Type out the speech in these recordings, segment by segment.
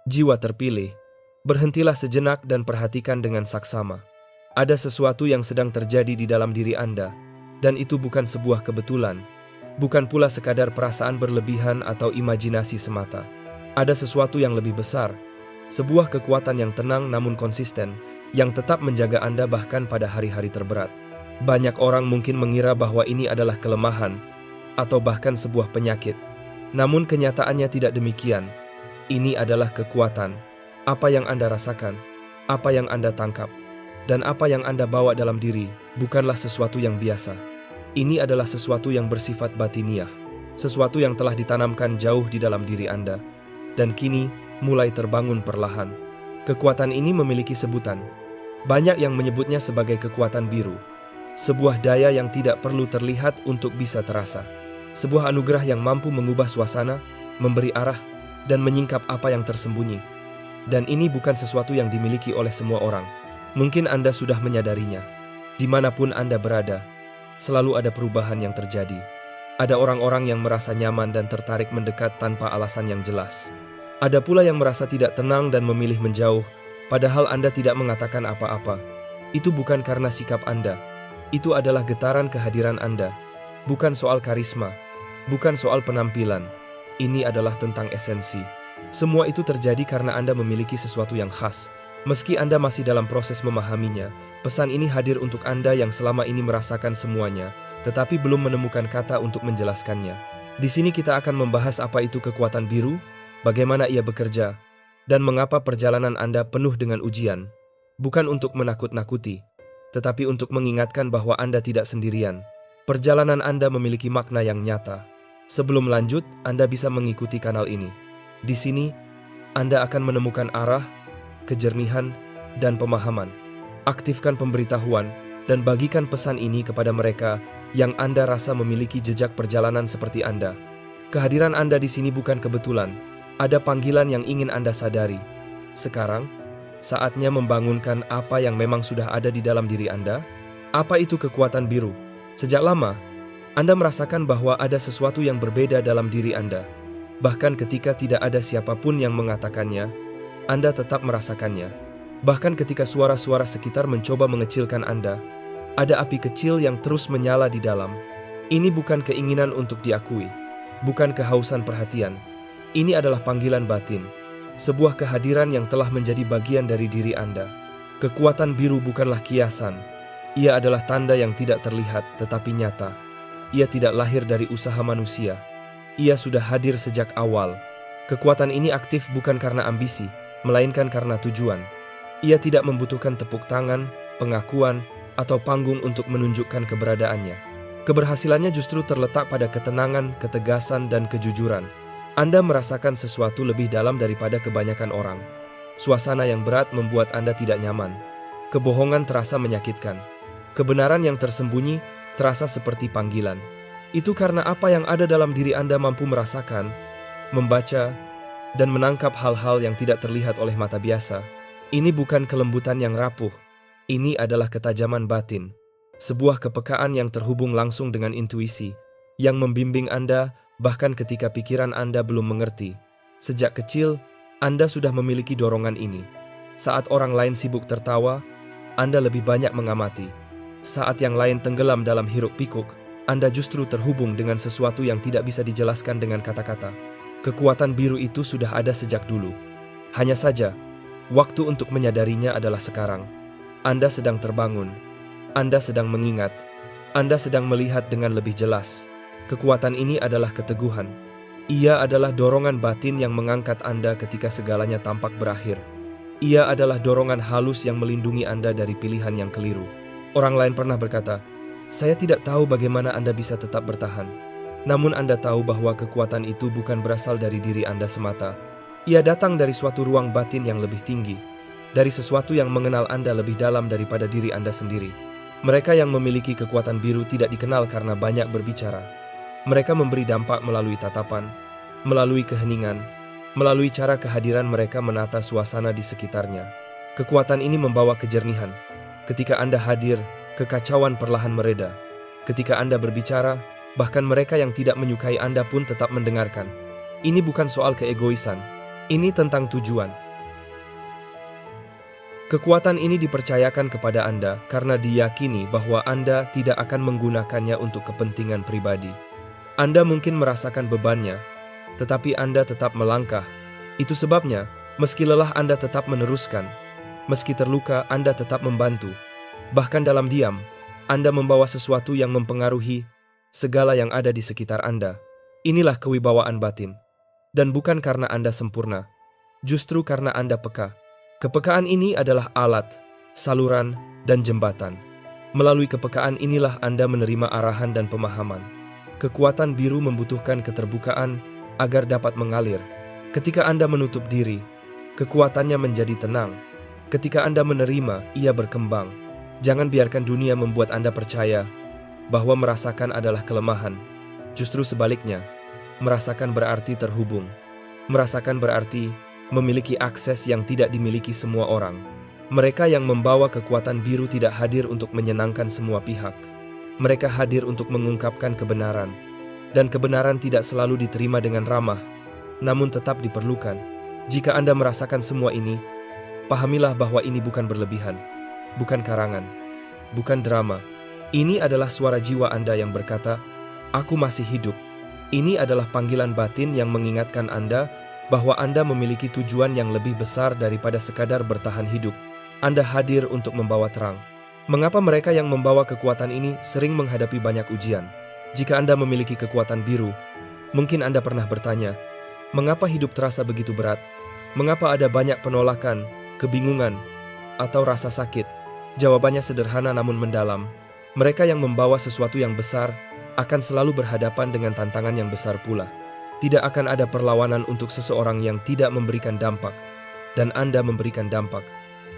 Jiwa terpilih, berhentilah sejenak dan perhatikan dengan saksama. Ada sesuatu yang sedang terjadi di dalam diri Anda, dan itu bukan sebuah kebetulan, bukan pula sekadar perasaan berlebihan atau imajinasi semata. Ada sesuatu yang lebih besar, sebuah kekuatan yang tenang namun konsisten, yang tetap menjaga Anda bahkan pada hari-hari terberat. Banyak orang mungkin mengira bahwa ini adalah kelemahan, atau bahkan sebuah penyakit. Namun kenyataannya tidak demikian. Ini adalah kekuatan. Apa yang Anda rasakan, apa yang Anda tangkap, dan apa yang Anda bawa dalam diri bukanlah sesuatu yang biasa. Ini adalah sesuatu yang bersifat batiniah, sesuatu yang telah ditanamkan jauh di dalam diri Anda, dan kini mulai terbangun perlahan. Kekuatan ini memiliki sebutan. Banyak yang menyebutnya sebagai kekuatan biru, sebuah daya yang tidak perlu terlihat untuk bisa terasa. Sebuah anugerah yang mampu mengubah suasana, memberi arah, dan menyingkap apa yang tersembunyi. Dan ini bukan sesuatu yang dimiliki oleh semua orang. Mungkin Anda sudah menyadarinya. Dimanapun Anda berada, selalu ada perubahan yang terjadi. Ada orang-orang yang merasa nyaman dan tertarik mendekat tanpa alasan yang jelas. Ada pula yang merasa tidak tenang dan memilih menjauh, padahal Anda tidak mengatakan apa-apa. Itu bukan karena sikap Anda. Itu adalah getaran kehadiran Anda. Bukan soal karisma, bukan soal penampilan. Ini adalah tentang esensi. Semua itu terjadi karena Anda memiliki sesuatu yang khas. Meski Anda masih dalam proses memahaminya, pesan ini hadir untuk Anda yang selama ini merasakan semuanya, tetapi belum menemukan kata untuk menjelaskannya. Di sini kita akan membahas apa itu kekuatan biru, bagaimana ia bekerja, dan mengapa perjalanan Anda penuh dengan ujian. Bukan untuk menakut-nakuti, tetapi untuk mengingatkan bahwa Anda tidak sendirian. Perjalanan Anda memiliki makna yang nyata. Sebelum lanjut, Anda bisa mengikuti kanal ini. Di sini, Anda akan menemukan arah, kejernihan, dan pemahaman. Aktifkan pemberitahuan dan bagikan pesan ini kepada mereka yang Anda rasa memiliki jejak perjalanan seperti Anda. Kehadiran Anda di sini bukan kebetulan. Ada panggilan yang ingin Anda sadari. Sekarang, saatnya membangunkan apa yang memang sudah ada di dalam diri Anda. Apa itu kekuatan biru? Sejak lama, Anda merasakan bahwa ada sesuatu yang berbeda dalam diri Anda. Bahkan ketika tidak ada siapapun yang mengatakannya, Anda tetap merasakannya. Bahkan ketika suara-suara sekitar mencoba mengecilkan Anda, ada api kecil yang terus menyala di dalam. Ini bukan keinginan untuk diakui, bukan kehausan perhatian. Ini adalah panggilan batin, sebuah kehadiran yang telah menjadi bagian dari diri Anda. Kekuatan biru bukanlah kiasan. Ia adalah tanda yang tidak terlihat tetapi nyata. Ia tidak lahir dari usaha manusia. Ia sudah hadir sejak awal. Kekuatan ini aktif bukan karena ambisi, melainkan karena tujuan. Ia tidak membutuhkan tepuk tangan, pengakuan, atau panggung untuk menunjukkan keberadaannya. Keberhasilannya justru terletak pada ketenangan, ketegasan, dan kejujuran. Anda merasakan sesuatu lebih dalam daripada kebanyakan orang. Suasana yang berat membuat Anda tidak nyaman. Kebohongan terasa menyakitkan. Kebenaran yang tersembunyi terasa seperti panggilan. Itu karena apa yang ada dalam diri Anda mampu merasakan, membaca, dan menangkap hal-hal yang tidak terlihat oleh mata biasa. Ini bukan kelembutan yang rapuh. Ini adalah ketajaman batin. Sebuah kepekaan yang terhubung langsung dengan intuisi, yang membimbing Anda bahkan ketika pikiran Anda belum mengerti. Sejak kecil, Anda sudah memiliki dorongan ini. Saat orang lain sibuk tertawa, Anda lebih banyak mengamati. Saat yang lain tenggelam dalam hiruk-pikuk, Anda justru terhubung dengan sesuatu yang tidak bisa dijelaskan dengan kata-kata. Kekuatan biru itu sudah ada sejak dulu. Hanya saja, waktu untuk menyadarinya adalah sekarang. Anda sedang terbangun. Anda sedang mengingat. Anda sedang melihat dengan lebih jelas. Kekuatan ini adalah keteguhan. Ia adalah dorongan batin yang mengangkat Anda ketika segalanya tampak berakhir. Ia adalah dorongan halus yang melindungi Anda dari pilihan yang keliru. Orang lain pernah berkata, "Saya tidak tahu bagaimana Anda bisa tetap bertahan." Namun Anda tahu bahwa kekuatan itu bukan berasal dari diri Anda semata. Ia datang dari suatu ruang batin yang lebih tinggi, dari sesuatu yang mengenal Anda lebih dalam daripada diri Anda sendiri. Mereka yang memiliki kekuatan biru tidak dikenal karena banyak berbicara. Mereka memberi dampak melalui tatapan, melalui keheningan, melalui cara kehadiran mereka menata suasana di sekitarnya. Kekuatan ini membawa kejernihan. Ketika Anda hadir, kekacauan perlahan mereda. Ketika Anda berbicara, bahkan mereka yang tidak menyukai Anda pun tetap mendengarkan. Ini bukan soal keegoisan. Ini tentang tujuan. Kekuatan ini dipercayakan kepada Anda karena diyakini bahwa Anda tidak akan menggunakannya untuk kepentingan pribadi. Anda mungkin merasakan bebannya, tetapi Anda tetap melangkah. Itu sebabnya, meski lelah Anda tetap meneruskan. Meski terluka, Anda tetap membantu. Bahkan dalam diam, Anda membawa sesuatu yang mempengaruhi segala yang ada di sekitar Anda. Inilah kewibawaan batin. Dan bukan karena Anda sempurna, justru karena Anda peka. Kepekaan ini adalah alat, saluran, dan jembatan. Melalui kepekaan inilah Anda menerima arahan dan pemahaman. Kekuatan biru membutuhkan keterbukaan agar dapat mengalir. Ketika Anda menutup diri, kekuatannya menjadi tenang. Ketika Anda menerima, ia berkembang. Jangan biarkan dunia membuat Anda percaya bahwa merasakan adalah kelemahan. Justru sebaliknya, merasakan berarti terhubung. Merasakan berarti memiliki akses yang tidak dimiliki semua orang. Mereka yang membawa kekuatan biru tidak hadir untuk menyenangkan semua pihak. Mereka hadir untuk mengungkapkan kebenaran. Dan kebenaran tidak selalu diterima dengan ramah, namun tetap diperlukan. Jika Anda merasakan semua ini, pahamilah bahwa ini bukan berlebihan, bukan karangan, bukan drama. Ini adalah suara jiwa Anda yang berkata, "Aku masih hidup." Ini adalah panggilan batin yang mengingatkan Anda bahwa Anda memiliki tujuan yang lebih besar daripada sekadar bertahan hidup. Anda hadir untuk membawa terang. Mengapa mereka yang membawa kekuatan ini sering menghadapi banyak ujian? Jika Anda memiliki kekuatan biru, mungkin Anda pernah bertanya, mengapa hidup terasa begitu berat? Mengapa ada banyak penolakan, kebingungan, atau rasa sakit? Jawabannya sederhana namun mendalam. Mereka yang membawa sesuatu yang besar akan selalu berhadapan dengan tantangan yang besar pula. Tidak akan ada perlawanan untuk seseorang yang tidak memberikan dampak. Dan Anda memberikan dampak.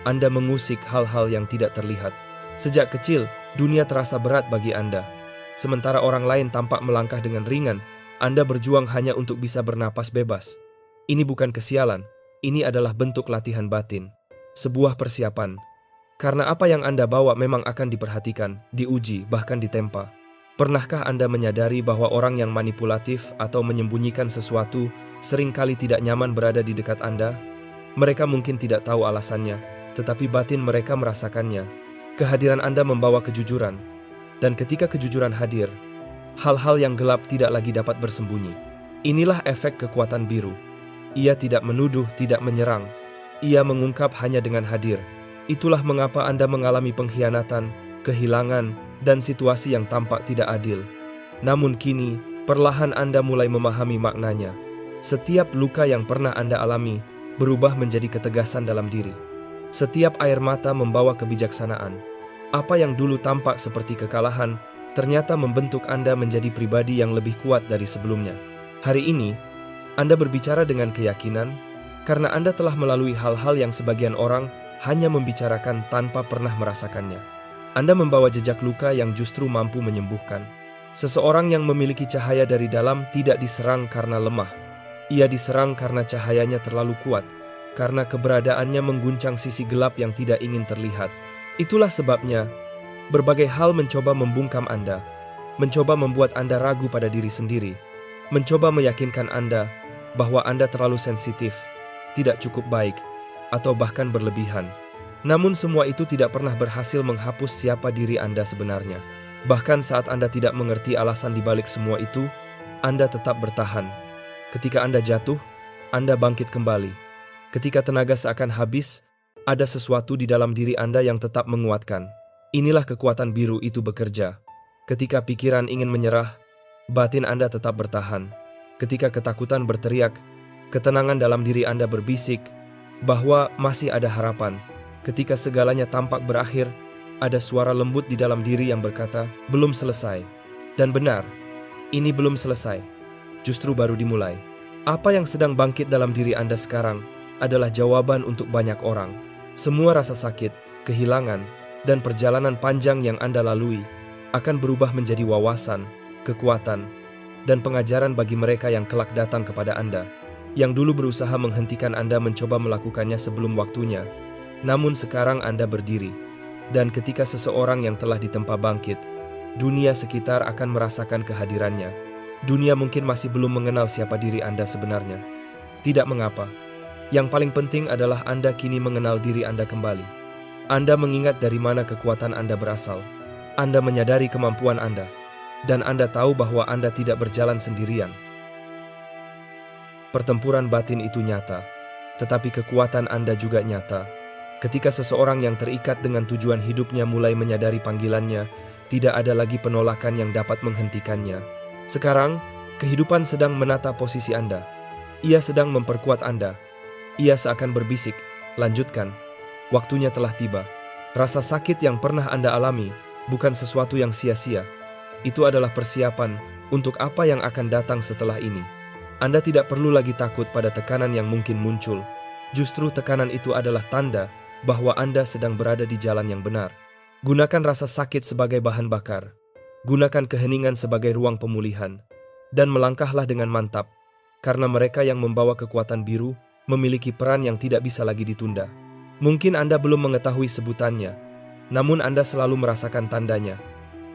Anda mengusik hal-hal yang tidak terlihat. Sejak kecil, dunia terasa berat bagi Anda. Sementara orang lain tampak melangkah dengan ringan, Anda berjuang hanya untuk bisa bernapas bebas. Ini bukan kesialan, ini adalah bentuk latihan batin. Sebuah persiapan. Karena apa yang Anda bawa memang akan diperhatikan, diuji, bahkan ditempa. Pernahkah Anda menyadari bahwa orang yang manipulatif atau menyembunyikan sesuatu seringkali tidak nyaman berada di dekat Anda? Mereka mungkin tidak tahu alasannya, tetapi batin mereka merasakannya. Kehadiran Anda membawa kejujuran, dan ketika kejujuran hadir, hal-hal yang gelap tidak lagi dapat bersembunyi. Inilah efek kekuatan biru. Ia tidak menuduh, tidak menyerang. Ia mengungkap hanya dengan hadir. Itulah mengapa Anda mengalami pengkhianatan, kehilangan, dan situasi yang tampak tidak adil. Namun kini, perlahan Anda mulai memahami maknanya. Setiap luka yang pernah Anda alami berubah menjadi ketegasan dalam diri. Setiap air mata membawa kebijaksanaan. Apa yang dulu tampak seperti kekalahan, ternyata membentuk Anda menjadi pribadi yang lebih kuat dari sebelumnya. Hari ini, Anda berbicara dengan keyakinan, karena Anda telah melalui hal-hal yang sebagian orang hanya membicarakan tanpa pernah merasakannya. Anda membawa jejak luka yang justru mampu menyembuhkan. Seseorang yang memiliki cahaya dari dalam tidak diserang karena lemah. Ia diserang karena cahayanya terlalu kuat, karena keberadaannya mengguncang sisi gelap yang tidak ingin terlihat. Itulah sebabnya, berbagai hal mencoba membungkam Anda, mencoba membuat Anda ragu pada diri sendiri, mencoba meyakinkan Anda bahwa Anda terlalu sensitif, tidak cukup baik, atau bahkan berlebihan. Namun semua itu tidak pernah berhasil menghapus siapa diri Anda sebenarnya. Bahkan saat Anda tidak mengerti alasan di balik semua itu, Anda tetap bertahan. Ketika Anda jatuh, Anda bangkit kembali. Ketika tenaga seakan habis, ada sesuatu di dalam diri Anda yang tetap menguatkan. Inilah kekuatan biru itu bekerja. Ketika pikiran ingin menyerah, batin Anda tetap bertahan. Ketika ketakutan berteriak, ketenangan dalam diri Anda berbisik bahwa masih ada harapan. Ketika segalanya tampak berakhir, ada suara lembut di dalam diri yang berkata, belum selesai. Dan benar, ini belum selesai. Justru baru dimulai. Apa yang sedang bangkit dalam diri Anda sekarang adalah jawaban untuk banyak orang. Semua rasa sakit, kehilangan, dan perjalanan panjang yang Anda lalui akan berubah menjadi wawasan, kekuatan, dan pengajaran bagi mereka yang kelak datang kepada Anda, yang dulu berusaha menghentikan Anda mencoba melakukannya sebelum waktunya. Namun sekarang Anda berdiri, dan ketika seseorang yang telah ditempa bangkit, dunia sekitar akan merasakan kehadirannya. Dunia mungkin masih belum mengenal siapa diri Anda sebenarnya. Tidak mengapa, Yang paling penting adalah Anda kini mengenal diri Anda kembali. Anda mengingat dari mana kekuatan Anda berasal. Anda menyadari kemampuan Anda. Dan Anda tahu bahwa Anda tidak berjalan sendirian. Pertempuran batin itu nyata, tetapi kekuatan Anda juga nyata. Ketika seseorang yang terikat dengan tujuan hidupnya mulai menyadari panggilannya, tidak ada lagi penolakan yang dapat menghentikannya. Sekarang, kehidupan sedang menata posisi Anda. Ia sedang memperkuat Anda. Ia seakan berbisik, lanjutkan. Waktunya telah tiba. Rasa sakit yang pernah Anda alami bukan sesuatu yang sia-sia. Itu adalah persiapan untuk apa yang akan datang setelah ini. Anda tidak perlu lagi takut pada tekanan yang mungkin muncul. Justru tekanan itu adalah tanda bahwa Anda sedang berada di jalan yang benar. Gunakan rasa sakit sebagai bahan bakar. Gunakan keheningan sebagai ruang pemulihan. Dan melangkahlah dengan mantap, karena mereka yang membawa kekuatan biru memiliki peran yang tidak bisa lagi ditunda. Mungkin Anda belum mengetahui sebutannya, namun Anda selalu merasakan tandanya.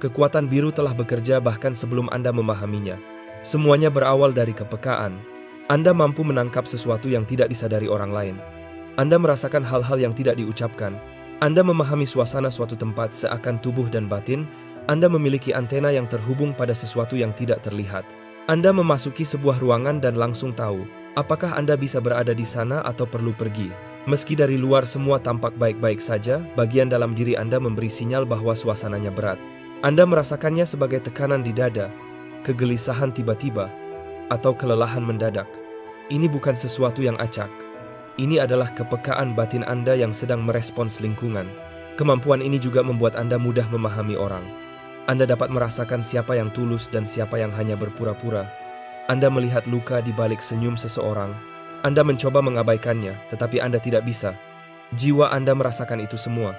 Kekuatan biru telah bekerja bahkan sebelum Anda memahaminya. Semuanya berawal dari kepekaan. Anda mampu menangkap sesuatu yang tidak disadari orang lain. Anda merasakan hal-hal yang tidak diucapkan. Anda memahami suasana suatu tempat seakan tubuh dan batin. Anda memiliki antena yang terhubung pada sesuatu yang tidak terlihat. Anda memasuki sebuah ruangan dan langsung tahu apakah Anda bisa berada di sana atau perlu pergi. Meski dari luar semua tampak baik-baik saja, bagian dalam diri Anda memberi sinyal bahwa suasananya berat. Anda merasakannya sebagai tekanan di dada, kegelisahan tiba-tiba, atau kelelahan mendadak. Ini bukan sesuatu yang acak. Ini adalah kepekaan batin Anda yang sedang merespons lingkungan. Kemampuan ini juga membuat Anda mudah memahami orang. Anda dapat merasakan siapa yang tulus dan siapa yang hanya berpura-pura. Anda melihat luka di balik senyum seseorang. Anda mencoba mengabaikannya, tetapi Anda tidak bisa. Jiwa Anda merasakan itu semua.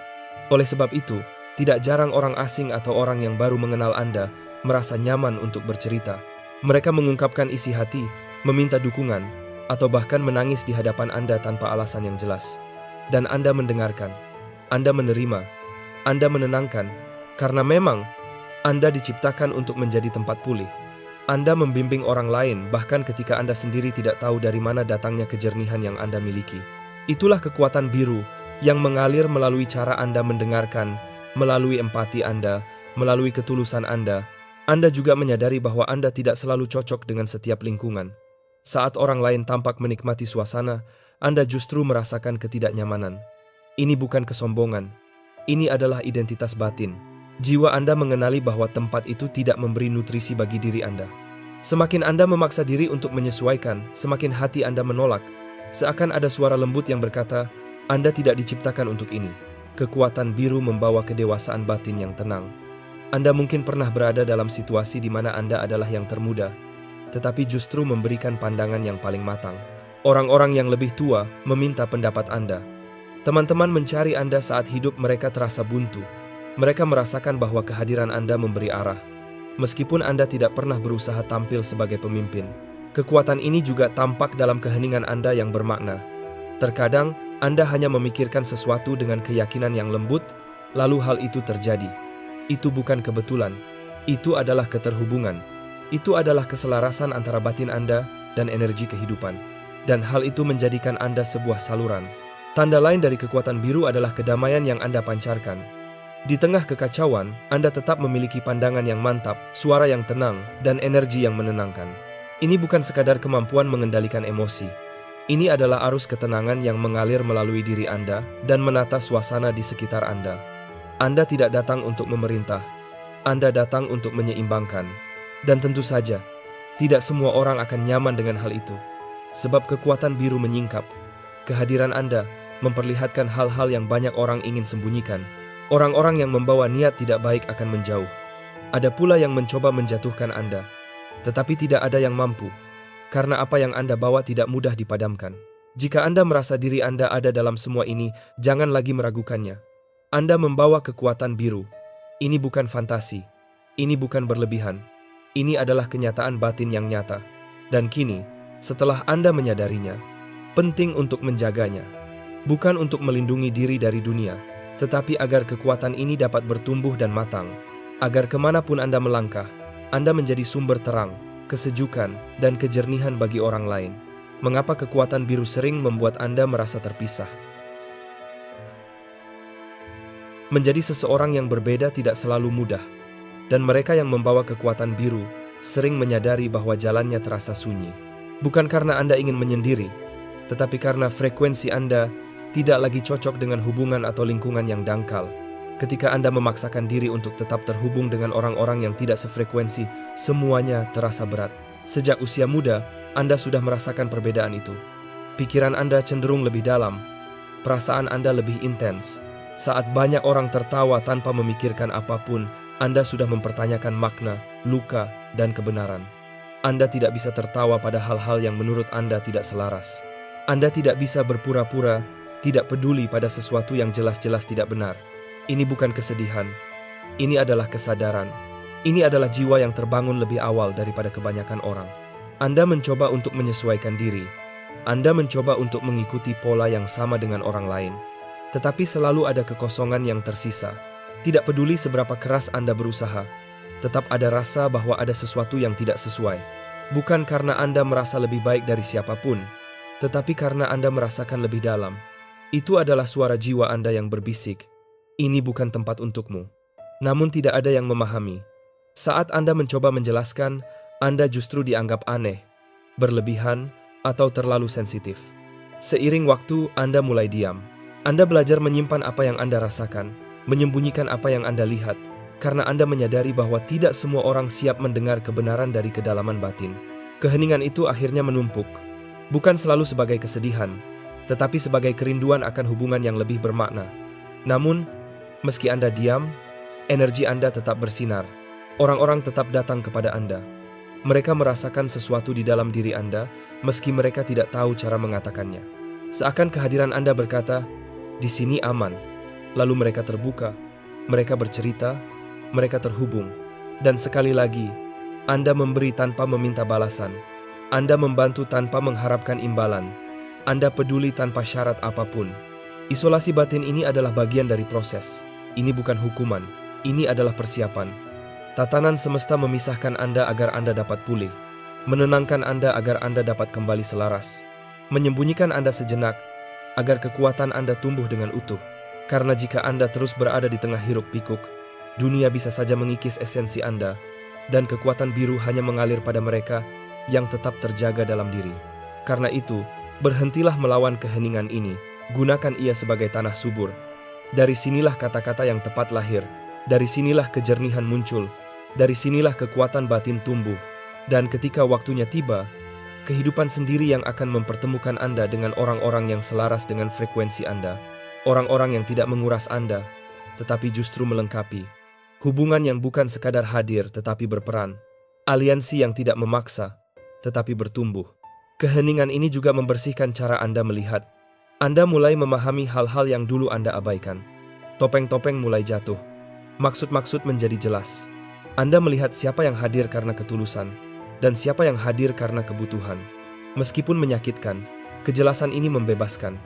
Oleh sebab itu, tidak jarang orang asing atau orang yang baru mengenal Anda merasa nyaman untuk bercerita. Mereka mengungkapkan isi hati, meminta dukungan, atau bahkan menangis di hadapan Anda tanpa alasan yang jelas. Dan Anda mendengarkan. Anda menerima. Anda menenangkan. Karena memang Anda diciptakan untuk menjadi tempat pulih. Anda membimbing orang lain bahkan ketika Anda sendiri tidak tahu dari mana datangnya kejernihan yang Anda miliki. Itulah kekuatan biru yang mengalir melalui cara Anda mendengarkan, melalui empati Anda, melalui ketulusan Anda. Anda juga menyadari bahwa Anda tidak selalu cocok dengan setiap lingkungan. Saat orang lain tampak menikmati suasana, Anda justru merasakan ketidaknyamanan. Ini bukan kesombongan. Ini adalah identitas batin. Jiwa Anda mengenali bahwa tempat itu tidak memberi nutrisi bagi diri Anda. Semakin Anda memaksa diri untuk menyesuaikan, semakin hati Anda menolak. Seakan ada suara lembut yang berkata, Anda tidak diciptakan untuk ini. Kekuatan biru membawa kedewasaan batin yang tenang. Anda mungkin pernah berada dalam situasi di mana Anda adalah yang termuda, tetapi justru memberikan pandangan yang paling matang. Orang-orang yang lebih tua meminta pendapat Anda. Teman-teman mencari Anda saat hidup mereka terasa buntu. Mereka merasakan bahwa kehadiran Anda memberi arah. Meskipun Anda tidak pernah berusaha tampil sebagai pemimpin, kekuatan ini juga tampak dalam keheningan Anda yang bermakna. Terkadang, Anda hanya memikirkan sesuatu dengan keyakinan yang lembut, lalu hal itu terjadi. Itu bukan kebetulan. Itu adalah keterhubungan. Itu adalah keselarasan antara batin Anda dan energi kehidupan. Dan hal itu menjadikan Anda sebuah saluran. Tanda lain dari kekuatan biru adalah kedamaian yang Anda pancarkan. Di tengah kekacauan, Anda tetap memiliki pandangan yang mantap, suara yang tenang, dan energi yang menenangkan. Ini bukan sekadar kemampuan mengendalikan emosi. Ini adalah arus ketenangan yang mengalir melalui diri Anda dan menata suasana di sekitar Anda. Anda tidak datang untuk memerintah. Anda datang untuk menyeimbangkan. Dan tentu saja, tidak semua orang akan nyaman dengan hal itu. Sebab kekuatan biru menyingkap. Kehadiran Anda memperlihatkan hal-hal yang banyak orang ingin sembunyikan. Orang-orang yang membawa niat tidak baik akan menjauh. Ada pula yang mencoba menjatuhkan Anda. Tetapi tidak ada yang mampu. Karena apa yang Anda bawa tidak mudah dipadamkan. Jika Anda merasa diri Anda ada dalam semua ini, jangan lagi meragukannya. Anda membawa kekuatan biru. Ini bukan fantasi. Ini bukan berlebihan. Ini adalah kenyataan batin yang nyata. Dan kini, setelah Anda menyadarinya, penting untuk menjaganya. Bukan untuk melindungi diri dari dunia, tetapi agar kekuatan ini dapat bertumbuh dan matang. Agar kemanapun Anda melangkah, Anda menjadi sumber terang, kesejukan, dan kejernihan bagi orang lain. Mengapa kekuatan biru sering membuat Anda merasa terpisah? Menjadi seseorang yang berbeda tidak selalu mudah, dan mereka yang membawa kekuatan biru sering menyadari bahwa jalannya terasa sunyi. Bukan karena Anda ingin menyendiri, tetapi karena frekuensi Anda tidak lagi cocok dengan hubungan atau lingkungan yang dangkal. Ketika Anda memaksakan diri untuk tetap terhubung dengan orang-orang yang tidak sefrekuensi, semuanya terasa berat. Sejak usia muda, Anda sudah merasakan perbedaan itu. Pikiran Anda cenderung lebih dalam, perasaan Anda lebih intens. Saat banyak orang tertawa tanpa memikirkan apapun, Anda sudah mempertanyakan makna, luka, dan kebenaran. Anda tidak bisa tertawa pada hal-hal yang menurut Anda tidak selaras. Anda tidak bisa berpura-pura, tidak peduli pada sesuatu yang jelas-jelas tidak benar. Ini bukan kesedihan. Ini adalah kesadaran. Ini adalah jiwa yang terbangun lebih awal daripada kebanyakan orang. Anda mencoba untuk menyesuaikan diri. Anda mencoba untuk mengikuti pola yang sama dengan orang lain. Tetapi selalu ada kekosongan yang tersisa. Tidak peduli seberapa keras Anda berusaha, tetap ada rasa bahwa ada sesuatu yang tidak sesuai. Bukan karena Anda merasa lebih baik dari siapapun, tetapi karena Anda merasakan lebih dalam. Itu adalah suara jiwa Anda yang berbisik, "Ini bukan tempat untukmu." Namun tidak ada yang memahami. Saat Anda mencoba menjelaskan, Anda justru dianggap aneh, berlebihan, atau terlalu sensitif. Seiring waktu, Anda mulai diam. Anda belajar menyimpan apa yang Anda rasakan, menyembunyikan apa yang Anda lihat, karena Anda menyadari bahwa tidak semua orang siap mendengar kebenaran dari kedalaman batin. Keheningan itu akhirnya menumpuk, bukan selalu sebagai kesedihan, tetapi sebagai kerinduan akan hubungan yang lebih bermakna. Namun, meski Anda diam, energi Anda tetap bersinar. Orang-orang tetap datang kepada Anda. Mereka merasakan sesuatu di dalam diri Anda, meski mereka tidak tahu cara mengatakannya. Seakan kehadiran Anda berkata, "Di sini aman." Lalu mereka terbuka, mereka bercerita, mereka terhubung. Dan sekali lagi, Anda memberi tanpa meminta balasan. Anda membantu tanpa mengharapkan imbalan. Anda peduli tanpa syarat apapun. Isolasi batin ini adalah bagian dari proses. Ini bukan hukuman, ini adalah persiapan. Tatanan semesta memisahkan Anda agar Anda dapat pulih, menenangkan Anda agar Anda dapat kembali selaras, menyembunyikan Anda sejenak agar kekuatan Anda tumbuh dengan utuh. Karena jika Anda terus berada di tengah hiruk-pikuk, dunia bisa saja mengikis esensi Anda, dan kekuatan biru hanya mengalir pada mereka yang tetap terjaga dalam diri. Karena itu, berhentilah melawan keheningan ini, gunakan ia sebagai tanah subur. Dari sinilah kata-kata yang tepat lahir, dari sinilah kejernihan muncul, dari sinilah kekuatan batin tumbuh. Dan ketika waktunya tiba, kehidupan sendiri yang akan mempertemukan Anda dengan orang-orang yang selaras dengan frekuensi Anda. Orang-orang yang tidak menguras Anda, tetapi justru melengkapi. Hubungan yang bukan sekadar hadir tetapi berperan. Aliansi yang tidak memaksa, tetapi bertumbuh. Keheningan ini juga membersihkan cara Anda melihat. Anda mulai memahami hal-hal yang dulu Anda abaikan. Topeng-topeng mulai jatuh. Maksud-maksud menjadi jelas. Anda melihat siapa yang hadir karena ketulusan, dan siapa yang hadir karena kebutuhan. Meskipun menyakitkan, kejelasan ini membebaskan.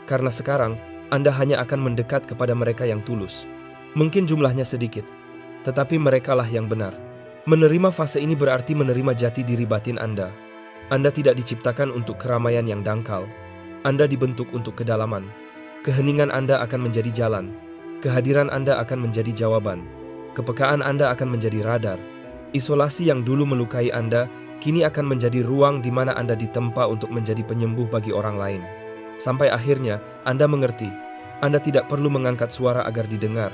Karena sekarang, Anda hanya akan mendekat kepada mereka yang tulus. Mungkin jumlahnya sedikit, tetapi merekalah yang benar. Menerima fase ini berarti menerima jati diri batin Anda. Anda tidak diciptakan untuk keramaian yang dangkal. Anda dibentuk untuk kedalaman. Keheningan Anda akan menjadi jalan. Kehadiran Anda akan menjadi jawaban. Kepekaan Anda akan menjadi radar. Isolasi yang dulu melukai Anda, kini akan menjadi ruang di mana Anda ditempa untuk menjadi penyembuh bagi orang lain. Sampai akhirnya, Anda mengerti. Anda tidak perlu mengangkat suara agar didengar.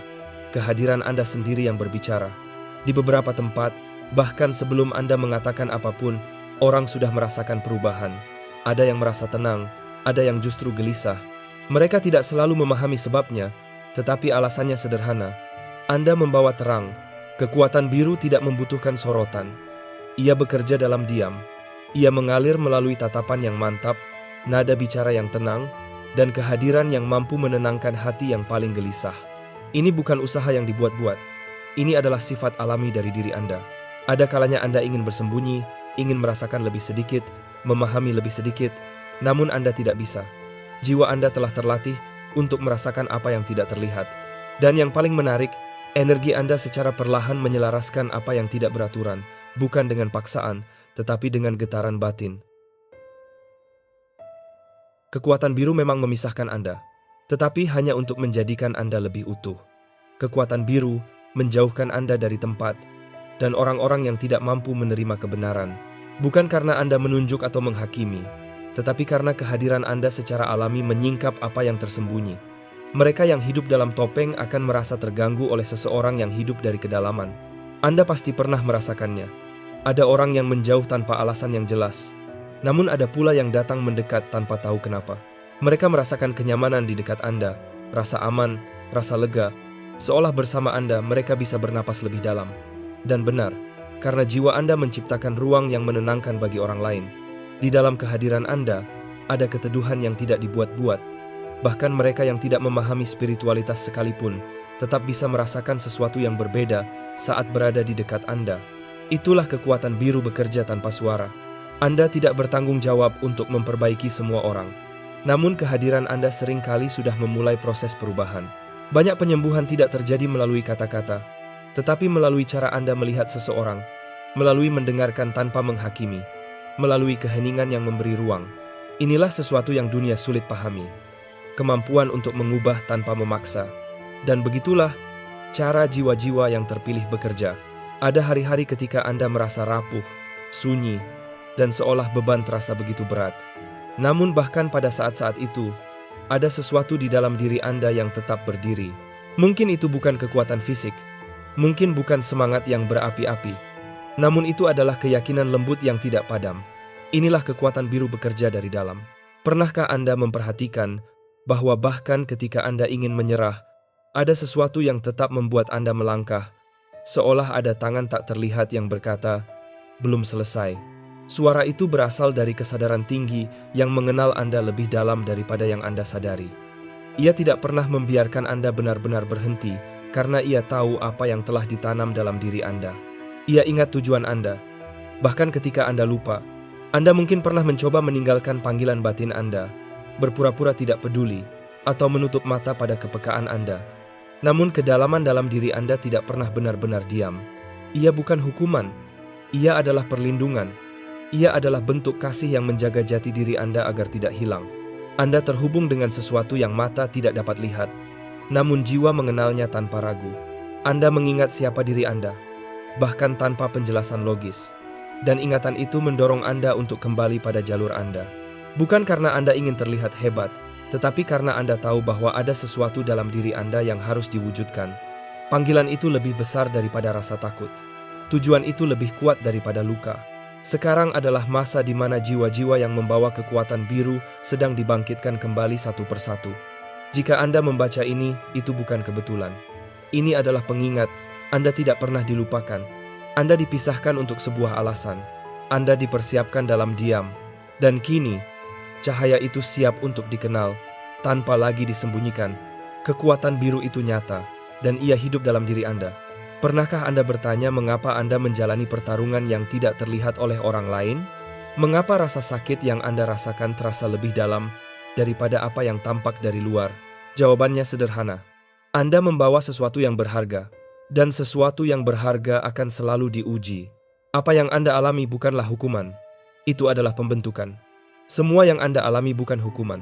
Kehadiran Anda sendiri yang berbicara. Di beberapa tempat, bahkan sebelum Anda mengatakan apapun, orang sudah merasakan perubahan. Ada yang merasa tenang, ada yang justru gelisah. Mereka tidak selalu memahami sebabnya, tetapi alasannya sederhana. Anda membawa terang. Kekuatan biru tidak membutuhkan sorotan. Ia bekerja dalam diam. Ia mengalir melalui tatapan yang mantap, nada bicara yang tenang, dan kehadiran yang mampu menenangkan hati yang paling gelisah. Ini bukan usaha yang dibuat-buat. Ini adalah sifat alami dari diri Anda. Ada kalanya Anda ingin bersembunyi, ingin merasakan lebih sedikit, memahami lebih sedikit, namun Anda tidak bisa. Jiwa Anda telah terlatih untuk merasakan apa yang tidak terlihat. Dan yang paling menarik, energi Anda secara perlahan menyelaraskan apa yang tidak beraturan, bukan dengan paksaan, tetapi dengan getaran batin. Kekuatan biru memang memisahkan Anda, tetapi hanya untuk menjadikan Anda lebih utuh. Kekuatan biru menjauhkan Anda dari tempat dan orang-orang yang tidak mampu menerima kebenaran, bukan karena Anda menunjuk atau menghakimi, tetapi karena kehadiran Anda secara alami menyingkap apa yang tersembunyi. Mereka yang hidup dalam topeng akan merasa terganggu oleh seseorang yang hidup dari kedalaman. Anda pasti pernah merasakannya. Ada orang yang menjauh tanpa alasan yang jelas, namun ada pula yang datang mendekat tanpa tahu kenapa. Mereka merasakan kenyamanan di dekat Anda, rasa aman, rasa lega, seolah bersama Anda mereka bisa bernapas lebih dalam. Dan benar, karena jiwa Anda menciptakan ruang yang menenangkan bagi orang lain. Di dalam kehadiran Anda, ada keteduhan yang tidak dibuat-buat. Bahkan mereka yang tidak memahami spiritualitas sekalipun, tetap bisa merasakan sesuatu yang berbeda saat berada di dekat Anda. Itulah kekuatan biru bekerja tanpa suara. Anda tidak bertanggung jawab untuk memperbaiki semua orang. Namun kehadiran Anda seringkali sudah memulai proses perubahan. Banyak penyembuhan tidak terjadi melalui kata-kata, tetapi melalui cara Anda melihat seseorang, melalui mendengarkan tanpa menghakimi, melalui keheningan yang memberi ruang. Inilah sesuatu yang dunia sulit pahami. Kemampuan untuk mengubah tanpa memaksa. Dan begitulah cara jiwa-jiwa yang terpilih bekerja. Ada hari-hari ketika Anda merasa rapuh, sunyi, dan seolah beban terasa begitu berat. Namun bahkan pada saat-saat itu, ada sesuatu di dalam diri Anda yang tetap berdiri. Mungkin itu bukan kekuatan fisik, mungkin bukan semangat yang berapi-api, namun itu adalah keyakinan lembut yang tidak padam. Inilah kekuatan biru bekerja dari dalam. Pernahkah Anda memperhatikan bahwa bahkan ketika Anda ingin menyerah, ada sesuatu yang tetap membuat Anda melangkah, seolah ada tangan tak terlihat yang berkata, "Belum selesai." Suara itu berasal dari kesadaran tinggi yang mengenal Anda lebih dalam daripada yang Anda sadari. Ia tidak pernah membiarkan Anda benar-benar berhenti karena ia tahu apa yang telah ditanam dalam diri Anda. Ia ingat tujuan Anda. Bahkan ketika Anda lupa, Anda mungkin pernah mencoba meninggalkan panggilan batin Anda, berpura-pura tidak peduli, atau menutup mata pada kepekaan Anda. Namun kedalaman dalam diri Anda tidak pernah benar-benar diam. Ia bukan hukuman, ia adalah perlindungan. Ia adalah bentuk kasih yang menjaga jati diri Anda agar tidak hilang. Anda terhubung dengan sesuatu yang mata tidak dapat lihat, namun jiwa mengenalnya tanpa ragu. Anda mengingat siapa diri Anda, bahkan tanpa penjelasan logis. Dan ingatan itu mendorong Anda untuk kembali pada jalur Anda. Bukan karena Anda ingin terlihat hebat, tetapi karena Anda tahu bahwa ada sesuatu dalam diri Anda yang harus diwujudkan. Panggilan itu lebih besar daripada rasa takut. Tujuan itu lebih kuat daripada luka. Sekarang adalah masa di mana jiwa-jiwa yang membawa kekuatan biru sedang dibangkitkan kembali satu persatu. Jika Anda membaca ini, itu bukan kebetulan. Ini adalah pengingat, Anda tidak pernah dilupakan. Anda dipisahkan untuk sebuah alasan. Anda dipersiapkan dalam diam. Dan kini, cahaya itu siap untuk dikenal, tanpa lagi disembunyikan. Kekuatan biru itu nyata, dan ia hidup dalam diri Anda. Pernahkah Anda bertanya mengapa Anda menjalani pertarungan yang tidak terlihat oleh orang lain? Mengapa rasa sakit yang Anda rasakan terasa lebih dalam daripada apa yang tampak dari luar? Jawabannya sederhana. Anda membawa sesuatu yang berharga, dan sesuatu yang berharga akan selalu diuji. Apa yang Anda alami bukanlah hukuman, itu adalah pembentukan. Semua yang Anda alami bukan hukuman,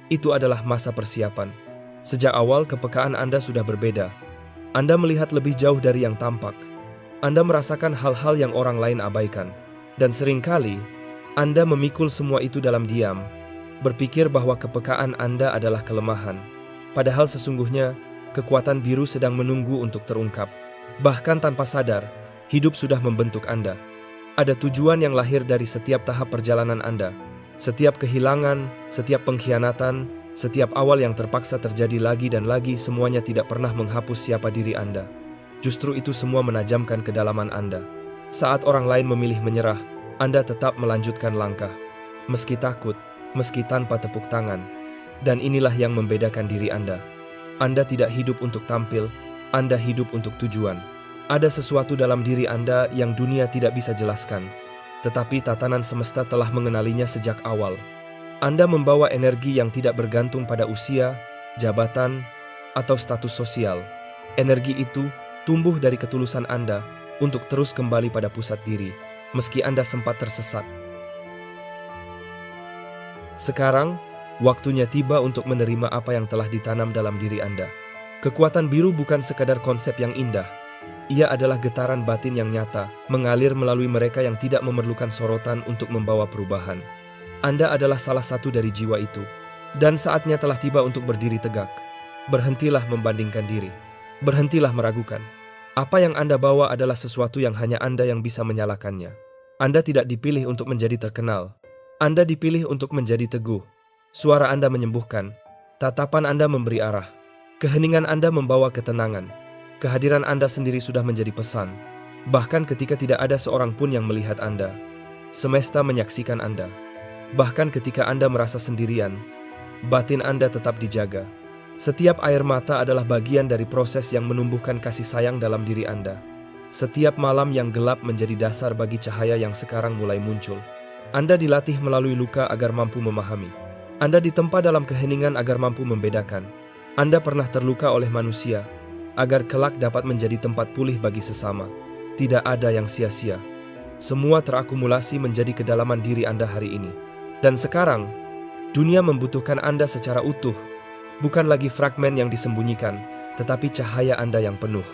itu adalah masa persiapan. Sejak awal kepekaan Anda sudah berbeda. Anda melihat lebih jauh dari yang tampak. Anda merasakan hal-hal yang orang lain abaikan. Dan seringkali, Anda memikul semua itu dalam diam, berpikir bahwa kepekaan Anda adalah kelemahan. Padahal sesungguhnya, kekuatan biru sedang menunggu untuk terungkap. Bahkan tanpa sadar, hidup sudah membentuk Anda. Ada tujuan yang lahir dari setiap tahap perjalanan Anda. Setiap kehilangan, setiap pengkhianatan, setiap awal yang terpaksa terjadi lagi dan lagi, semuanya tidak pernah menghapus siapa diri Anda. Justru itu semua menajamkan kedalaman Anda. Saat orang lain memilih menyerah, Anda tetap melanjutkan langkah. Meski takut, meski tanpa tepuk tangan. Dan inilah yang membedakan diri Anda. Anda tidak hidup untuk tampil, Anda hidup untuk tujuan. Ada sesuatu dalam diri Anda yang dunia tidak bisa jelaskan, tetapi tatanan semesta telah mengenalinya sejak awal. Anda membawa energi yang tidak bergantung pada usia, jabatan, atau status sosial. Energi itu tumbuh dari ketulusan Anda untuk terus kembali pada pusat diri, meski Anda sempat tersesat. Sekarang, Waktunya tiba untuk menerima apa yang telah ditanam dalam diri Anda. Kekuatan biru bukan sekadar konsep yang indah. Ia adalah getaran batin yang nyata, mengalir melalui mereka yang tidak memerlukan sorotan untuk membawa perubahan. Anda adalah salah satu dari jiwa itu. Dan saatnya telah tiba untuk berdiri tegak. Berhentilah membandingkan diri. Berhentilah meragukan. Apa yang Anda bawa adalah sesuatu yang hanya Anda yang bisa menyalakannya. Anda tidak dipilih untuk menjadi terkenal. Anda dipilih untuk menjadi teguh. Suara Anda menyembuhkan. Tatapan Anda memberi arah. Keheningan Anda membawa ketenangan. Kehadiran Anda sendiri sudah menjadi pesan. Bahkan ketika tidak ada seorang pun yang melihat Anda. Semesta menyaksikan Anda. Bahkan ketika Anda merasa sendirian, batin Anda tetap dijaga. Setiap air mata adalah bagian dari proses yang menumbuhkan kasih sayang dalam diri Anda. Setiap malam yang gelap menjadi dasar bagi cahaya yang sekarang mulai muncul. Anda dilatih melalui luka agar mampu memahami. Anda ditempa dalam keheningan agar mampu membedakan. Anda pernah terluka oleh manusia, agar kelak dapat menjadi tempat pulih bagi sesama. Tidak ada yang sia-sia. Semua terakumulasi menjadi kedalaman diri Anda hari ini. Dan sekarang, dunia membutuhkan Anda secara utuh. Bukan lagi fragmen yang disembunyikan, tetapi cahaya Anda yang penuh.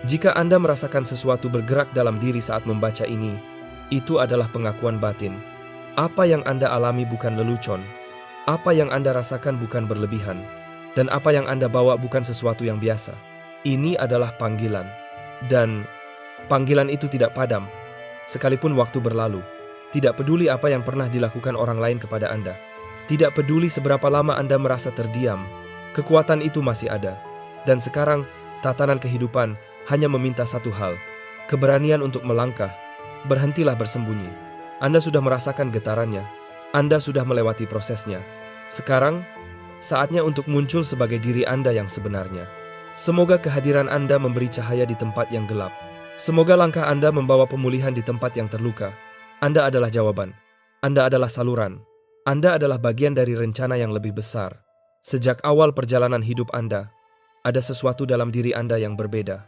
Jika Anda merasakan sesuatu bergerak dalam diri saat membaca ini, itu adalah pengakuan batin. Apa yang Anda alami bukan lelucon. Apa yang Anda rasakan bukan berlebihan. Dan apa yang Anda bawa bukan sesuatu yang biasa. Ini adalah panggilan. Dan panggilan itu tidak padam. Sekalipun waktu berlalu. Tidak peduli apa yang pernah dilakukan orang lain kepada Anda. Tidak peduli seberapa lama Anda merasa terdiam. Kekuatan itu masih ada. Dan sekarang, tatanan kehidupan hanya meminta satu hal. Keberanian untuk melangkah. Berhentilah bersembunyi. Anda sudah merasakan getarannya. Anda sudah melewati prosesnya. Sekarang, saatnya untuk muncul sebagai diri Anda yang sebenarnya. Semoga kehadiran Anda memberi cahaya di tempat yang gelap. Semoga langkah Anda membawa pemulihan di tempat yang terluka. Anda adalah jawaban. Anda adalah saluran. Anda adalah bagian dari rencana yang lebih besar. Sejak awal perjalanan hidup Anda, ada sesuatu dalam diri Anda yang berbeda.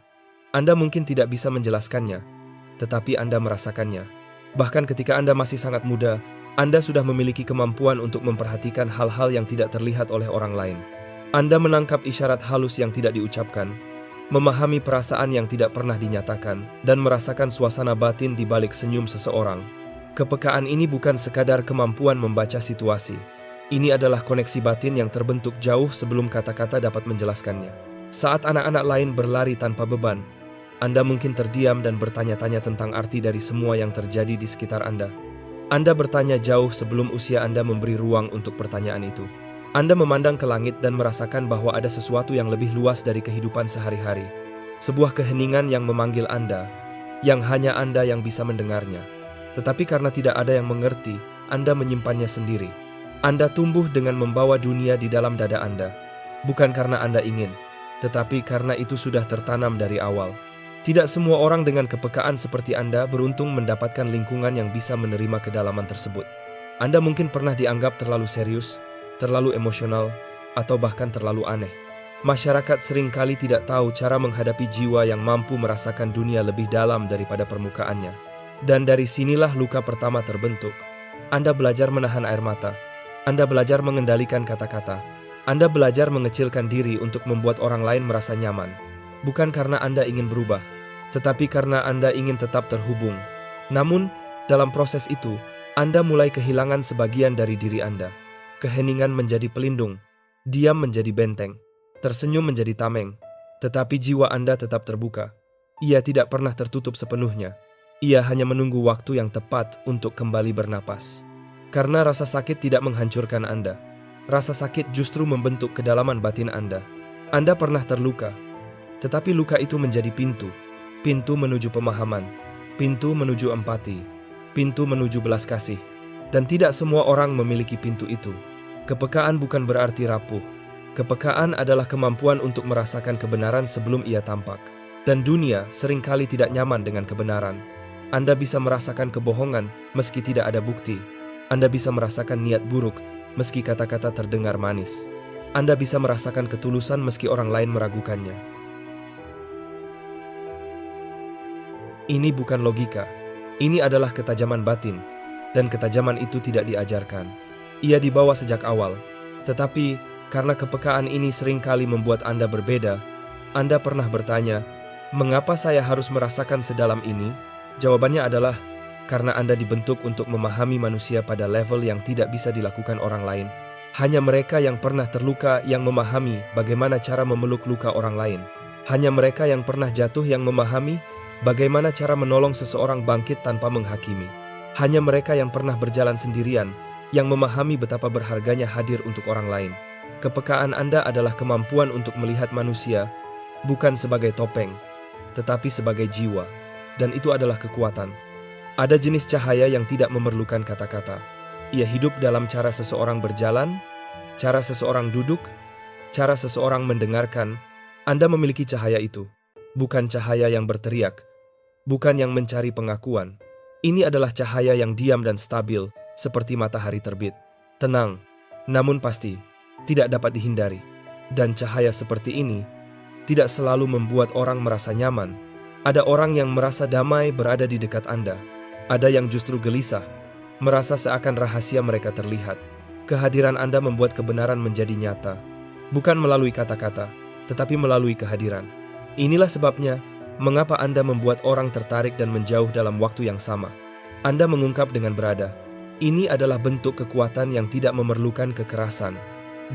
Anda mungkin tidak bisa menjelaskannya, tetapi Anda merasakannya. Bahkan ketika Anda masih sangat muda, Anda sudah memiliki kemampuan untuk memperhatikan hal-hal yang tidak terlihat oleh orang lain. Anda menangkap isyarat halus yang tidak diucapkan, memahami perasaan yang tidak pernah dinyatakan, dan merasakan suasana batin di balik senyum seseorang. Kepekaan ini bukan sekadar kemampuan membaca situasi. Ini adalah koneksi batin yang terbentuk jauh sebelum kata-kata dapat menjelaskannya. Saat anak-anak lain berlari tanpa beban, Anda mungkin terdiam dan bertanya-tanya tentang arti dari semua yang terjadi di sekitar Anda. Anda bertanya jauh sebelum usia Anda memberi ruang untuk pertanyaan itu. Anda memandang ke langit dan merasakan bahwa ada sesuatu yang lebih luas dari kehidupan sehari-hari. Sebuah keheningan yang memanggil Anda, yang hanya Anda yang bisa mendengarnya. Tetapi karena tidak ada yang mengerti, Anda menyimpannya sendiri. Anda tumbuh dengan membawa dunia di dalam dada Anda. Bukan karena Anda ingin, tetapi karena itu sudah tertanam dari awal. Tidak semua orang dengan kepekaan seperti Anda beruntung mendapatkan lingkungan yang bisa menerima kedalaman tersebut. Anda mungkin pernah dianggap terlalu serius, terlalu emosional, atau bahkan terlalu aneh. Masyarakat seringkali tidak tahu cara menghadapi jiwa yang mampu merasakan dunia lebih dalam daripada permukaannya. Dan dari sinilah luka pertama terbentuk. Anda belajar menahan air mata. Anda belajar mengendalikan kata-kata. Anda belajar mengecilkan diri untuk membuat orang lain merasa nyaman. Bukan karena Anda ingin berubah, tetapi karena Anda ingin tetap terhubung. Namun, dalam proses itu, Anda mulai kehilangan sebagian dari diri Anda. Keheningan menjadi pelindung, diam menjadi benteng, tersenyum menjadi tameng. Tetapi jiwa Anda tetap terbuka. Ia tidak pernah tertutup sepenuhnya. Ia hanya menunggu waktu yang tepat untuk kembali bernapas. Karena rasa sakit tidak menghancurkan Anda. Rasa sakit justru membentuk kedalaman batin Anda. Anda pernah terluka, tetapi luka itu menjadi pintu. Pintu menuju pemahaman, pintu menuju empati, pintu menuju belas kasih. Dan tidak semua orang memiliki pintu itu. Kepekaan bukan berarti rapuh. Kepekaan adalah kemampuan untuk merasakan kebenaran sebelum ia tampak. Dan dunia seringkali tidak nyaman dengan kebenaran. Anda bisa merasakan kebohongan meski tidak ada bukti. Anda bisa merasakan niat buruk meski kata-kata terdengar manis. Anda bisa merasakan ketulusan meski orang lain meragukannya. Ini bukan logika. Ini adalah ketajaman batin. Dan ketajaman itu tidak diajarkan. Ia dibawa sejak awal. Tetapi, karena kepekaan ini seringkali membuat Anda berbeda, Anda pernah bertanya, "Mengapa saya harus merasakan sedalam ini?" Jawabannya adalah, karena Anda dibentuk untuk memahami manusia pada level yang tidak bisa dilakukan orang lain. Hanya mereka yang pernah terluka yang memahami bagaimana cara memeluk luka orang lain. Hanya mereka yang pernah jatuh yang memahami bagaimana cara menolong seseorang bangkit tanpa menghakimi. Hanya mereka yang pernah berjalan sendirian yang memahami betapa berharganya hadir untuk orang lain. Kepekaan Anda adalah kemampuan untuk melihat manusia bukan sebagai topeng, tetapi sebagai jiwa. Dan itu adalah kekuatan. Ada jenis cahaya yang tidak memerlukan kata-kata. Ia hidup dalam cara seseorang berjalan, cara seseorang duduk, cara seseorang mendengarkan. Anda memiliki cahaya itu. Bukan cahaya yang berteriak, bukan yang mencari pengakuan. Ini adalah cahaya yang diam dan stabil, seperti matahari terbit. Tenang, namun pasti, tidak dapat dihindari. Dan cahaya seperti ini tidak selalu membuat orang merasa nyaman. Ada orang yang merasa damai berada di dekat Anda. Ada yang justru gelisah, merasa seakan rahasia mereka terlihat. Kehadiran Anda membuat kebenaran menjadi nyata, bukan melalui kata-kata, tetapi melalui kehadiran. Inilah sebabnya mengapa Anda membuat orang tertarik dan menjauh dalam waktu yang sama. Anda mengungkap dengan berada. Ini adalah bentuk kekuatan yang tidak memerlukan kekerasan.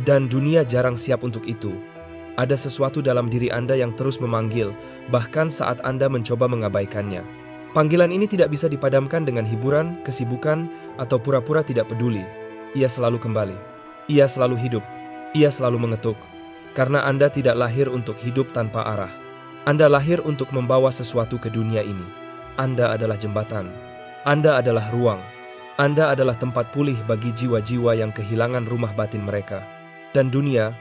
Dan dunia jarang siap untuk itu. Ada sesuatu dalam diri Anda yang terus memanggil, bahkan saat Anda mencoba mengabaikannya. Panggilan ini tidak bisa dipadamkan dengan hiburan, kesibukan, atau pura-pura tidak peduli. Ia selalu kembali. Ia selalu hidup. Ia selalu mengetuk. Karena Anda tidak lahir untuk hidup tanpa arah. Anda lahir untuk membawa sesuatu ke dunia ini. Anda adalah jembatan. Anda adalah ruang. Anda adalah tempat pulih bagi jiwa-jiwa yang kehilangan rumah batin mereka. Dan dunia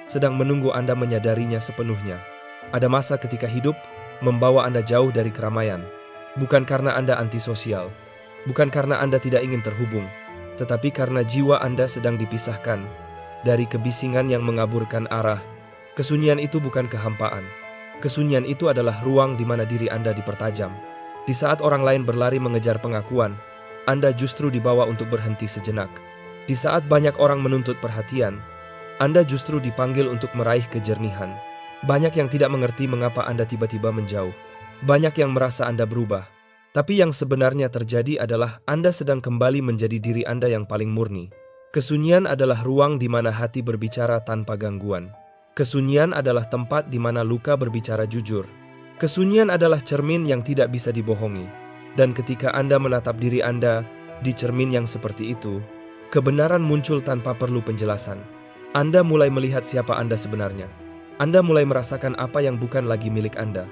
sedang menunggu Anda menyadarinya sepenuhnya. Ada masa ketika hidup membawa Anda jauh dari keramaian. Bukan karena Anda antisosial, bukan karena Anda tidak ingin terhubung, tetapi karena jiwa Anda sedang dipisahkan dari kebisingan yang mengaburkan arah. Kesunyian itu bukan kehampaan. Kesunyian itu adalah ruang di mana diri Anda dipertajam. Di saat orang lain berlari mengejar pengakuan, Anda justru dibawa untuk berhenti sejenak. Di saat banyak orang menuntut perhatian, Anda justru dipanggil untuk meraih kejernihan. Banyak yang tidak mengerti mengapa Anda tiba-tiba menjauh. Banyak yang merasa Anda berubah. Tapi yang sebenarnya terjadi adalah Anda sedang kembali menjadi diri Anda yang paling murni. Kesunyian adalah ruang di mana hati berbicara tanpa gangguan. Kesunyian adalah tempat di mana luka berbicara jujur. Kesunyian adalah cermin yang tidak bisa dibohongi. Dan ketika Anda menatap diri Anda di cermin yang seperti itu, kebenaran muncul tanpa perlu penjelasan. Anda mulai melihat siapa Anda sebenarnya. Anda mulai merasakan apa yang bukan lagi milik Anda.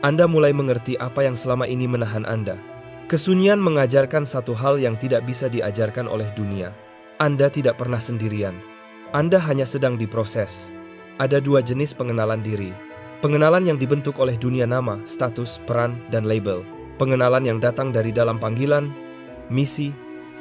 Anda mulai mengerti apa yang selama ini menahan Anda. Kesunyian mengajarkan satu hal yang tidak bisa diajarkan oleh dunia. Anda tidak pernah sendirian. Anda hanya sedang diproses. Ada dua jenis pengenalan diri. Pengenalan yang dibentuk oleh dunia nama, status, peran, dan label. Pengenalan yang datang dari dalam panggilan, misi,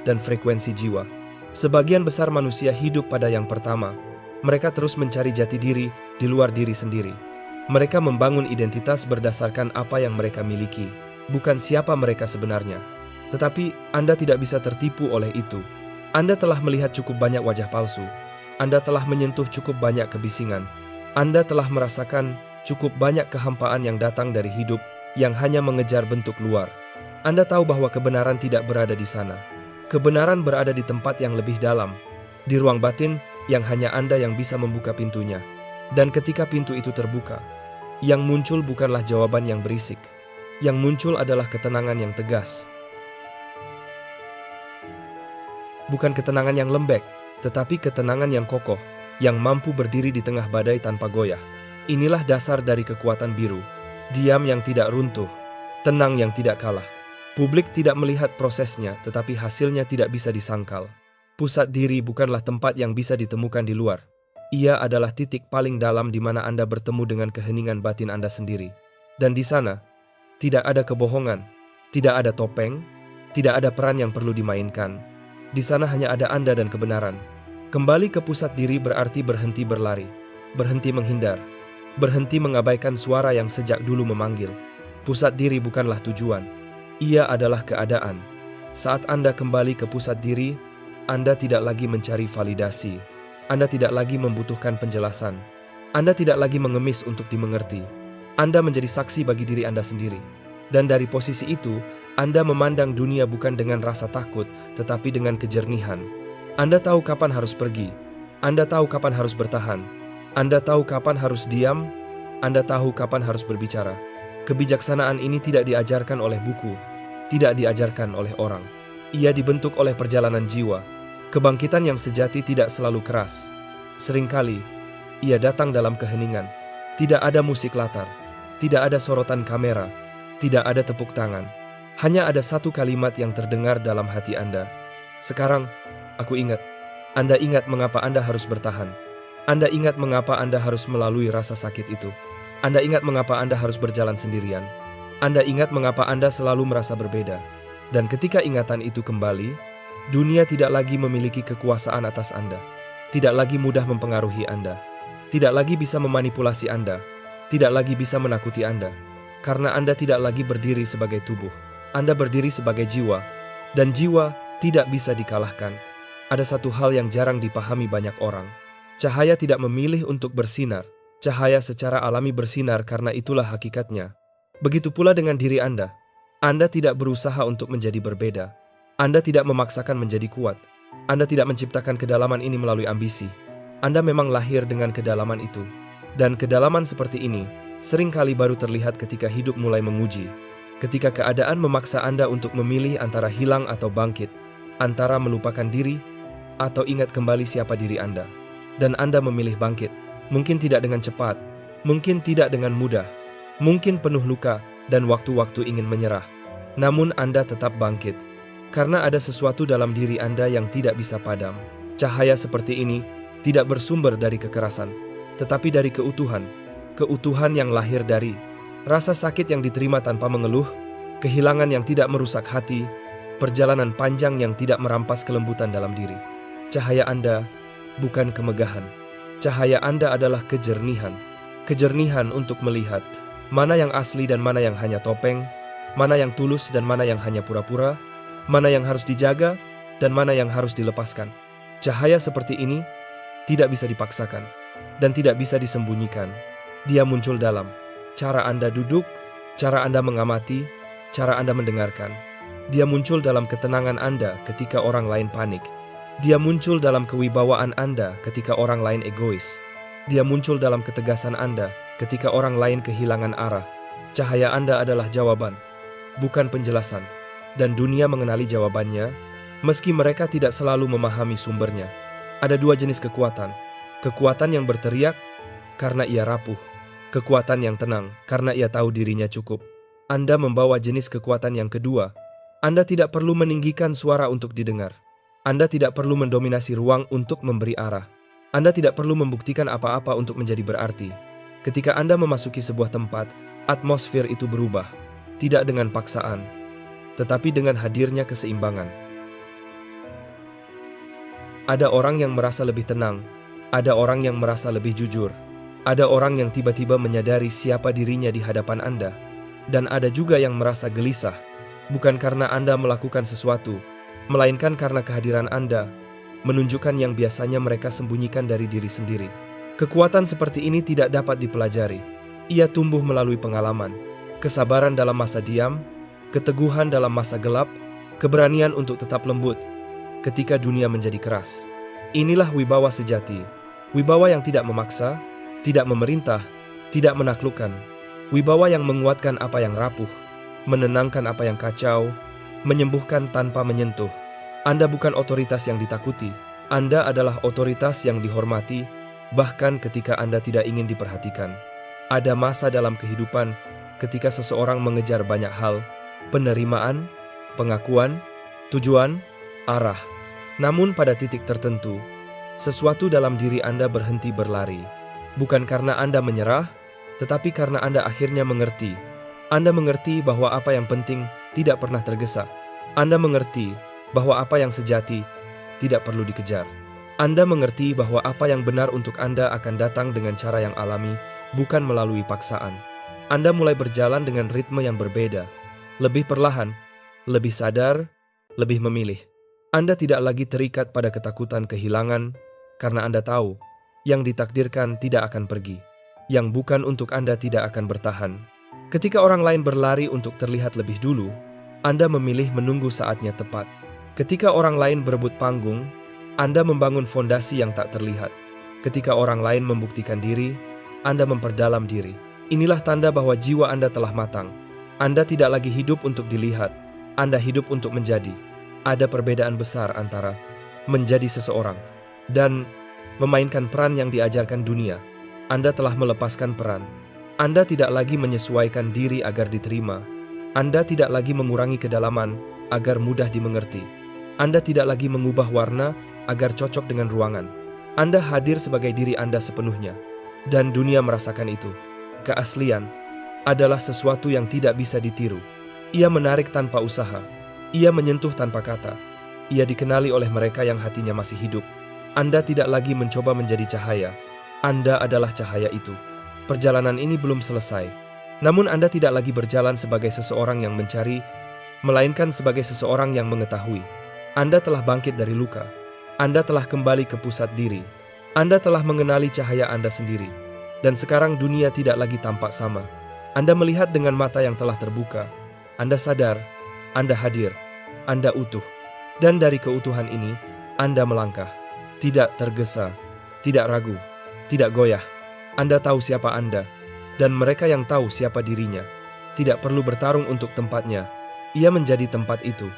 dan frekuensi jiwa. Sebagian besar manusia hidup pada yang pertama. Mereka terus mencari jati diri di luar diri sendiri. Mereka membangun identitas berdasarkan apa yang mereka miliki, bukan siapa mereka sebenarnya. Tetapi Anda tidak bisa tertipu oleh itu. Anda telah melihat cukup banyak wajah palsu. Anda telah menyentuh cukup banyak kebisingan. Anda telah merasakan cukup banyak kehampaan yang datang dari hidup yang hanya mengejar bentuk luar. Anda tahu bahwa kebenaran tidak berada di sana. Kebenaran berada di tempat yang lebih dalam, di ruang batin yang hanya Anda yang bisa membuka pintunya. Dan ketika pintu itu terbuka, yang muncul bukanlah jawaban yang berisik. Yang muncul adalah ketenangan yang tegas. Bukan ketenangan yang lembek, tetapi ketenangan yang kokoh, yang mampu berdiri di tengah badai tanpa goyah. Inilah dasar dari kekuatan biru. Diam yang tidak runtuh, tenang yang tidak kalah. Publik tidak melihat prosesnya, tetapi hasilnya tidak bisa disangkal. Pusat diri bukanlah tempat yang bisa ditemukan di luar. Ia adalah titik paling dalam di mana Anda bertemu dengan keheningan batin Anda sendiri. Dan di sana, tidak ada kebohongan, tidak ada topeng, tidak ada peran yang perlu dimainkan. Di sana hanya ada Anda dan kebenaran. Kembali ke pusat diri berarti berhenti berlari, berhenti menghindar, berhenti mengabaikan suara yang sejak dulu memanggil. Pusat diri bukanlah tujuan, ia adalah keadaan. Saat Anda kembali ke pusat diri, Anda tidak lagi mencari validasi. Anda tidak lagi membutuhkan penjelasan. Anda tidak lagi mengemis untuk dimengerti. Anda menjadi saksi bagi diri Anda sendiri. Dan dari posisi itu, Anda memandang dunia bukan dengan rasa takut, tetapi dengan kejernihan. Anda tahu kapan harus pergi. Anda tahu kapan harus bertahan. Anda tahu kapan harus diam. Anda tahu kapan harus berbicara. Kebijaksanaan ini tidak diajarkan oleh buku, tidak diajarkan oleh orang. Ia dibentuk oleh perjalanan jiwa. Kebangkitan yang sejati tidak selalu keras. Seringkali, ia datang dalam keheningan. Tidak ada musik latar, tidak ada sorotan kamera, tidak ada tepuk tangan. Hanya ada satu kalimat yang terdengar dalam hati Anda. Sekarang, aku ingat. Anda ingat mengapa Anda harus bertahan. Anda ingat mengapa Anda harus melalui rasa sakit itu. Anda ingat mengapa Anda harus berjalan sendirian. Anda ingat mengapa Anda selalu merasa berbeda. Dan ketika ingatan itu kembali, dunia tidak lagi memiliki kekuasaan atas Anda. Tidak lagi mudah mempengaruhi Anda. Tidak lagi bisa memanipulasi Anda. Tidak lagi bisa menakuti Anda. Karena Anda tidak lagi berdiri sebagai tubuh. Anda berdiri sebagai jiwa. Dan jiwa tidak bisa dikalahkan. Ada satu hal yang jarang dipahami banyak orang. Cahaya tidak memilih untuk bersinar. Cahaya secara alami bersinar karena itulah hakikatnya. Begitu pula dengan diri Anda. Anda tidak berusaha untuk menjadi berbeda. Anda tidak memaksakan menjadi kuat. Anda tidak menciptakan kedalaman ini melalui ambisi. Anda memang lahir dengan kedalaman itu. Dan kedalaman seperti ini seringkali baru terlihat ketika hidup mulai menguji. Ketika keadaan memaksa Anda untuk memilih antara hilang atau bangkit. Antara melupakan diri atau ingat kembali siapa diri Anda. Dan Anda memilih bangkit. Mungkin tidak dengan cepat, mungkin tidak dengan mudah, mungkin penuh luka dan waktu-waktu ingin menyerah. Namun Anda tetap bangkit. Karena ada sesuatu dalam diri Anda yang tidak bisa padam. Cahaya seperti ini tidak bersumber dari kekerasan, tetapi dari keutuhan. Keutuhan yang lahir dari rasa sakit yang diterima tanpa mengeluh, kehilangan yang tidak merusak hati, perjalanan panjang yang tidak merampas kelembutan dalam diri. Cahaya Anda bukan kemegahan. Cahaya Anda adalah kejernihan. Kejernihan untuk melihat mana yang asli dan mana yang hanya topeng, mana yang tulus dan mana yang hanya pura-pura, mana yang harus dijaga dan mana yang harus dilepaskan. Cahaya seperti ini tidak bisa dipaksakan dan tidak bisa disembunyikan. Dia muncul dalam cara Anda duduk, cara Anda mengamati, cara Anda mendengarkan. Dia muncul dalam ketenangan Anda ketika orang lain panik. Dia muncul dalam kewibawaan Anda ketika orang lain egois. Dia muncul dalam ketegasan Anda ketika orang lain kehilangan arah. Cahaya Anda adalah jawaban, bukan penjelasan. Dan dunia mengenali jawabannya, meski mereka tidak selalu memahami sumbernya. Ada dua jenis kekuatan. Kekuatan yang berteriak karena ia rapuh. Kekuatan yang tenang karena ia tahu dirinya cukup. Anda membawa jenis kekuatan yang kedua. Anda tidak perlu meninggikan suara untuk didengar. Anda tidak perlu mendominasi ruang untuk memberi arah. Anda tidak perlu membuktikan apa-apa untuk menjadi berarti. Ketika Anda memasuki sebuah tempat, atmosfer itu berubah. Tidak dengan paksaan, tetapi dengan hadirnya keseimbangan. Ada orang yang merasa lebih tenang. Ada orang yang merasa lebih jujur. Ada orang yang tiba-tiba menyadari siapa dirinya di hadapan Anda. Dan ada juga yang merasa gelisah. Bukan karena Anda melakukan sesuatu, melainkan karena kehadiran Anda menunjukkan yang biasanya mereka sembunyikan dari diri sendiri. Kekuatan seperti ini tidak dapat dipelajari. Ia tumbuh melalui pengalaman, kesabaran dalam masa diam, keteguhan dalam masa gelap, keberanian untuk tetap lembut ketika dunia menjadi keras. Inilah wibawa sejati, wibawa yang tidak memaksa, tidak memerintah, tidak menaklukkan, wibawa yang menguatkan apa yang rapuh, menenangkan apa yang kacau, menyembuhkan tanpa menyentuh. Anda bukan otoritas yang ditakuti. Anda adalah otoritas yang dihormati, bahkan ketika Anda tidak ingin diperhatikan. Ada masa dalam kehidupan ketika seseorang mengejar banyak hal, penerimaan, pengakuan, tujuan, arah. Namun pada titik tertentu, sesuatu dalam diri Anda berhenti berlari. Bukan karena Anda menyerah, tetapi karena Anda akhirnya mengerti. Anda mengerti bahwa apa yang penting tidak pernah tergesa. Anda mengerti bahwa apa yang sejati tidak perlu dikejar. Anda mengerti bahwa apa yang benar untuk Anda akan datang dengan cara yang alami, bukan melalui paksaan. Anda mulai berjalan dengan ritme yang berbeda, lebih perlahan, lebih sadar, lebih memilih. Anda tidak lagi terikat pada ketakutan kehilangan, karena Anda tahu, yang ditakdirkan tidak akan pergi, yang bukan untuk Anda tidak akan bertahan. Ketika orang lain berlari untuk terlihat lebih dulu, Anda memilih menunggu saatnya tepat. Ketika orang lain berebut panggung, Anda membangun fondasi yang tak terlihat. Ketika orang lain membuktikan diri, Anda memperdalam diri. Inilah tanda bahwa jiwa Anda telah matang. Anda tidak lagi hidup untuk dilihat, Anda hidup untuk menjadi. Ada perbedaan besar antara menjadi seseorang dan memainkan peran yang diajarkan dunia. Anda telah melepaskan peran. Anda tidak lagi menyesuaikan diri agar diterima. Anda tidak lagi mengurangi kedalaman agar mudah dimengerti. Anda tidak lagi mengubah warna agar cocok dengan ruangan. Anda hadir sebagai diri Anda sepenuhnya, dan dunia merasakan itu. Keaslian adalah sesuatu yang tidak bisa ditiru. Ia menarik tanpa usaha. Ia menyentuh tanpa kata. Ia dikenali oleh mereka yang hatinya masih hidup. Anda tidak lagi mencoba menjadi cahaya. Anda adalah cahaya itu. Perjalanan ini belum selesai. Namun Anda tidak lagi berjalan sebagai seseorang yang mencari, melainkan sebagai seseorang yang mengetahui. Anda telah bangkit dari luka. Anda telah kembali ke pusat diri. Anda telah mengenali cahaya Anda sendiri. Dan sekarang dunia tidak lagi tampak sama. Anda melihat dengan mata yang telah terbuka. Anda sadar, Anda hadir, Anda utuh. Dan dari keutuhan ini, Anda melangkah. Tidak tergesa, tidak ragu, tidak goyah. Anda tahu siapa Anda, dan mereka yang tahu siapa dirinya tidak perlu bertarung untuk tempatnya. Ia menjadi tempat itu.